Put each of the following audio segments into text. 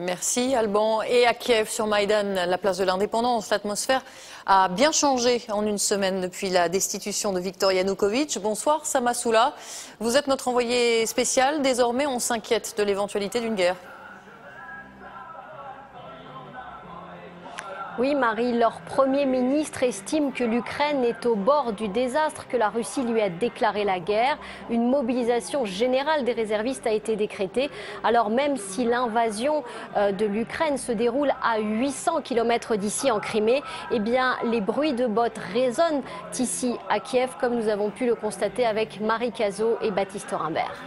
Merci Alban. Et à Kiev, sur Maïdan, la place de l'Indépendance, l'atmosphère a bien changé en une semaine depuis la destitution de Viktor Yanukovych. Bonsoir Samasoula, vous êtes notre envoyé spécial. Désormais, on s'inquiète de l'éventualité d'une guerre. Oui, Marie, leur Premier ministre estime que l'Ukraine est au bord du désastre, que la Russie lui a déclaré la guerre. Une mobilisation générale des réservistes a été décrétée. Alors même si l'invasion de l'Ukraine se déroule à 800 km d'ici en Crimée, eh bien, les bruits de bottes résonnent ici à Kiev, comme nous avons pu le constater avec Marie Cazot et Baptiste Rimbert.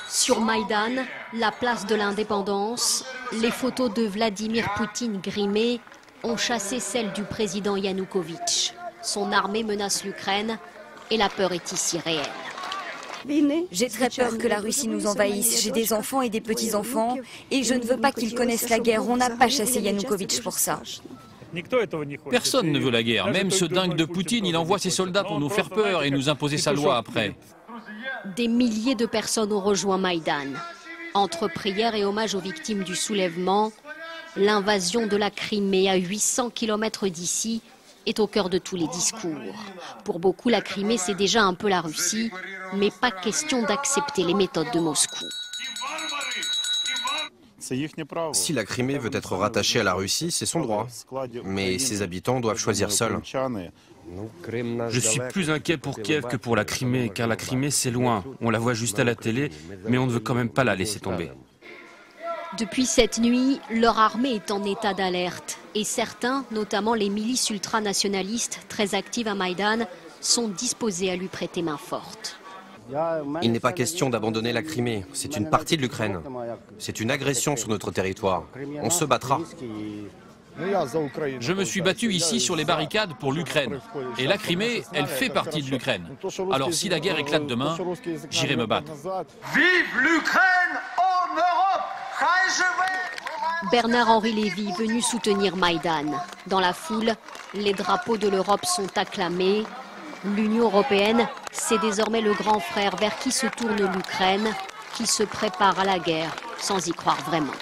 Sur Maïdan, la place de l'Indépendance, les photos de Vladimir Poutine grimées ont chassé celles du président Yanukovych. Son armée menace l'Ukraine et la peur est ici réelle. J'ai très peur que la Russie nous envahisse. J'ai des enfants et des petits-enfants et je ne veux pas qu'ils connaissent la guerre. On n'a pas chassé Yanukovych pour ça. Personne ne veut la guerre. Même ce dingue de Poutine, il envoie ses soldats pour nous faire peur et nous imposer sa loi après. Des milliers de personnes ont rejoint Maïdan. Entre prières et hommages aux victimes du soulèvement, l'invasion de la Crimée à 800 km d'ici est au cœur de tous les discours. Pour beaucoup, la Crimée, c'est déjà un peu la Russie, mais pas question d'accepter les méthodes de Moscou. Si la Crimée veut être rattachée à la Russie, c'est son droit. Mais ses habitants doivent choisir seuls. Je suis plus inquiet pour Kiev que pour la Crimée, car la Crimée c'est loin. On la voit juste à la télé, mais on ne veut quand même pas la laisser tomber. Depuis cette nuit, leur armée est en état d'alerte. Et certains, notamment les milices ultranationalistes très actives à Maïdan, sont disposés à lui prêter main forte. Il n'est pas question d'abandonner la Crimée. C'est une partie de l'Ukraine. C'est une agression sur notre territoire. On se battra. Je me suis battu ici sur les barricades pour l'Ukraine. Et la Crimée, elle fait partie de l'Ukraine. Alors si la guerre éclate demain, j'irai me battre. Vive l'Ukraine en Europe! Bernard-Henri Lévy, venu soutenir Maïdan. Dans la foule, les drapeaux de l'Europe sont acclamés. L'Union européenne, c'est désormais le grand frère vers qui se tourne l'Ukraine, qui se prépare à la guerre sans y croire vraiment.